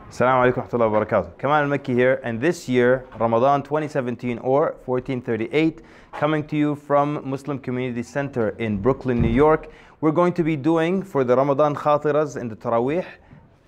Assalamu alaikum wa rahmatullahi wa barakatuh. Kamal el Mekki here, and this year, Ramadan 2017 or 1438, coming to you from Muslim Community Center in Brooklyn, New York. We're going to be doing for the Ramadan Khatiras and the Taraweeh.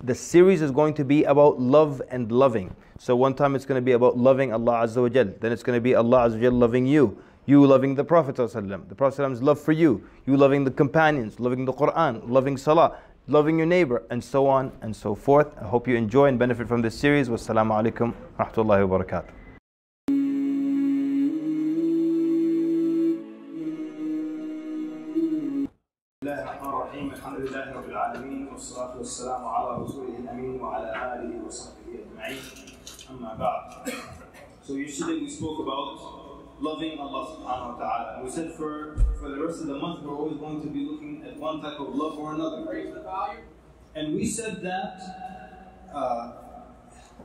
The series is going to be about love and loving. So one time it's going to be about loving Allah Azza wa Jal. Then it's going to be Allah Azza wa Jal loving you. You loving the Prophet ﷺ. The Prophet ﷺ's love for you. You loving the companions, loving the Quran, loving Salah, loving your neighbor, and so on and so forth. I hope you enjoy and benefit from this series. Wassalamu alaikum wa rahmatullahi wa barakatuh. الحمد لله رب العالمين والصلاة والسلام على رسوله الأمين وعلى آله وصحبه أجمعين. أما بعد. So yesterday we spoke about loving Allah subhanahu wa ta'ala. And we said for the rest of the month we're always going to be looking at one type of love or another. And we said that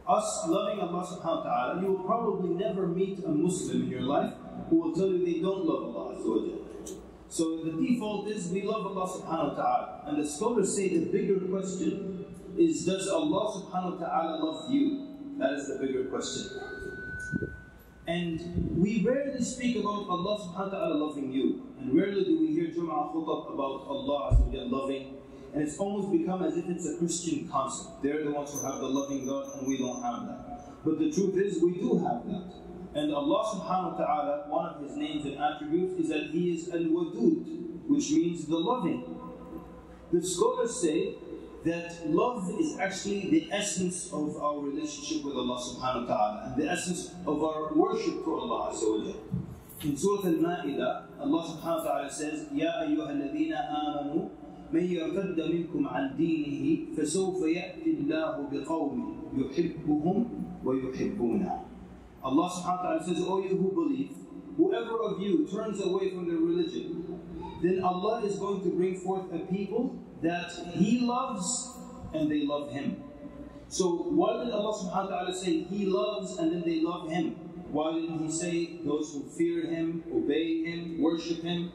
us loving Allah subhanahu wa ta'ala, you will probably never meet a Muslim in your life who will tell you they don't love Allah Azza wa Jalla. So the default is we love Allah subhanahu wa ta'ala. And the scholars say the bigger question is, does Allah subhanahu wa ta'ala love you? That is the bigger question. And we rarely speak about Allah subhanahu wa ta'ala loving you. And rarely do we hear Jum'ah khutab about Allah Azza wa Jalla loving. And it's almost become as if it's a Christian concept. They're the ones who have the loving God and we don't have that. But the truth is we do have that. And Allah subhanahu wa ta'ala, one of His names and attributes is that He is Al-Wadud, which means the loving. The scholars say that love is actually the essence of our relationship with Allah subhanahu wa ta'ala and the essence of our worship to Allah Azza wa Jalla. In Surah Al-Ma'idah, Allah subhanahu wa ta'ala says, Ya ayyuha alladhina amanu, من يرتد منكم عن دينه فسوف يأتي الله بقوم يحبهم ويحبونه. Allah subhanahu wa ta'ala says, O you who believe, whoever of you turns away from their religion, then Allah is going to bring forth a people that He loves and they love Him. So why did Allah subhanahu wa ta'ala say He loves and then they love Him? Why didn't He say those who fear Him, obey Him, worship Him?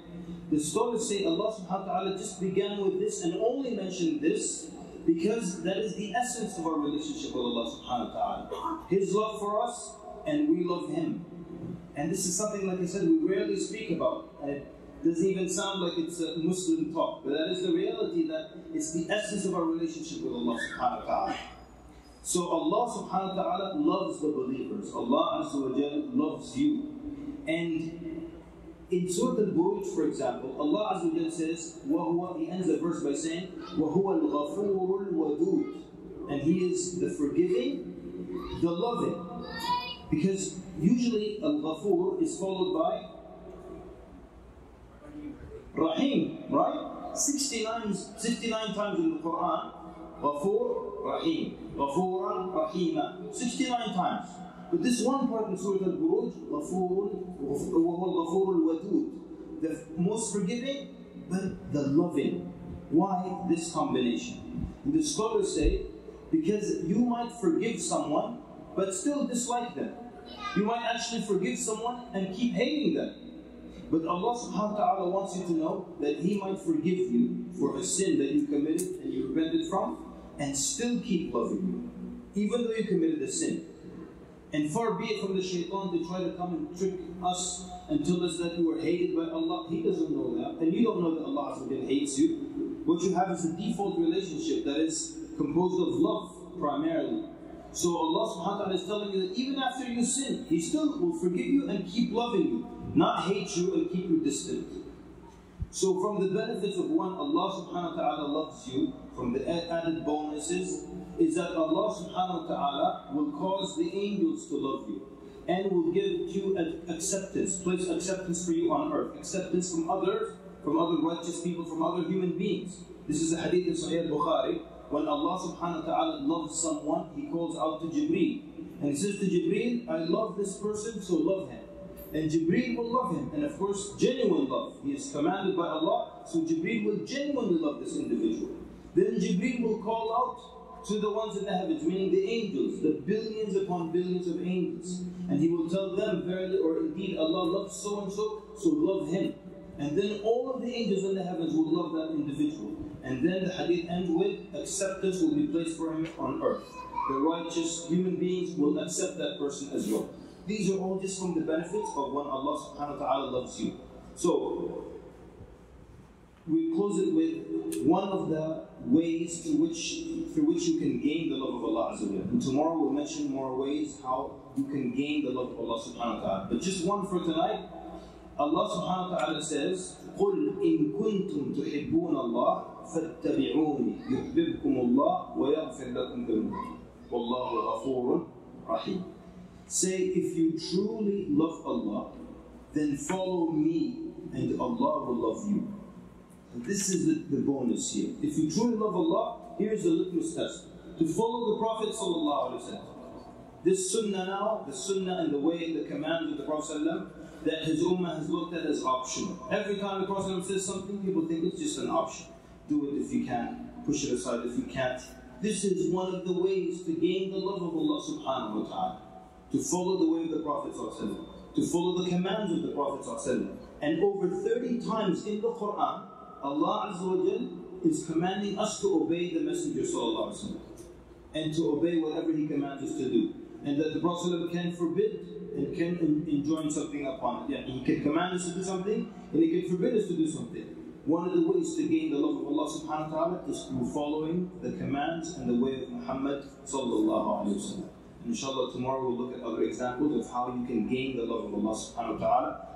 The scholars say Allah subhanahu wa ta'ala just began with this and only mentioned this because that is the essence of our relationship with Allah subhanahu wa ta'ala. His love for us and we love Him. And this is something, like I said, we rarely speak about. And it doesn't even sound like it's a Muslim talk, but that is the reality, that it's the essence of our relationship with Allah subhanahu wa ta'ala. So Allah subhanahu wa ta'ala loves the believers. Allah Azza wa Jal loves you. And in Surah Al-Buruj, for example, Allah Azza wa Jal says, He ends the verse by saying, وَهُوَ الْغَفُورُ الْوَدُودُ. And He is the forgiving, the loving. Because usually Al-Ghafur is followed by Rahim, right? 69 times in the Quran, Ghafur, Rahim, Ghafuran, Rahima, 69 times. But this one part in Surah Al-Buruj, Ghafur al-Wadud, the most forgiving, but the loving. Why this combination? And the scholars say, because you might forgive someone, but still dislike them. You might actually forgive someone and keep hating them. But Allah subhanahu wa ta'ala wants you to know that He might forgive you for a sin that you committed and you repented from, and still keep loving you, even though you committed a sin. And far be it from the shaitan to try to come and trick us and tell us that you were hated by Allah. He doesn't know that, and you don't know that Allah Azza wa Jalla hates you. What you have is a default relationship that is composed of love primarily. So Allah subhanahu wa ta'ala is telling you that even after you sin, He still will forgive you and keep loving you, not hate you and keep you distant. So from the benefits of one, Allah subhanahu wa ta'ala loves you, from the added bonuses, is that Allah subhanahu wa ta'ala will cause the angels to love you and will give you acceptance, place acceptance for you on earth, acceptance from others, from other righteous people, from other human beings. This is a hadith in Sahih al-Bukhari. When Allah subhanahu wa ta'ala loves someone, He calls out to Jibreel. And He says to Jibreel, I love this person, so love him. And Jibreel will love him. And of course, genuine love. He is commanded by Allah, so Jibreel will genuinely love this individual. Then Jibreel will call out to the ones in the heavens, meaning the angels, the billions upon billions of angels. And He will tell them, verily or indeed, Allah loves so and so, so love him. And then all of the angels in the heavens will love that individual. And then the hadith ends with, acceptance will be placed for him on earth. the righteous human beings will accept that person as well. These are all just from the benefits of when Allah subhanahu wa ta'ala loves you. So, we close it with one of the ways through which you can gain the love of Allah Azza wa Jalla. And tomorrow we'll mention more ways how you can gain the love of Allah subhanahu wa ta'ala. But just one for tonight. Allah subhanahu wa ta'ala says, قُلْ إِن كُنْتُمْ تُحِبُّونَ اللَّهَ فَاتَّبِعُونِ يُحْبِبْكُمُ اللَّهُ وَيَغْفِرْ لَكُمْ ذُنُوبَكُمْ وَاللَّهُ غَفُورٌ رَحِيمٌ. Say, if you truly love Allah, then follow me and Allah will love you. And this is the bonus here. If you truly love Allah, here's the litmus test. To follow the Prophet sallallahu alaihi wasallam. This sunnah now, the sunnah and the way, the command of the Prophet sallallahu that his ummah has looked at as optional. Every time the Prophet says something, people think it's just an option. Do it if you can, push it aside if you can't. This is one of the ways to gain the love of Allah subhanahu wa ta'ala. To follow the way of the Prophet sallallahu, to follow the commands of the Prophet sallallahu. And over 30 times in the Quran, Allah Azza wa Jal is commanding us to obey the Messenger sallallahu alaihi wasallam and to obey whatever he commands us to do. And that the Prophet can forbid and can enjoin something upon it. Yeah, he can command us to do something and he can forbid us to do something. One of the ways to gain the love of Allah subhanahu wa ta'ala is through following the commands and the way of Muhammad sallallahu alayhi wa sallam. Inshallah tomorrow we'll look at other examples of how you can gain the love of Allah subhanahu wa ta'ala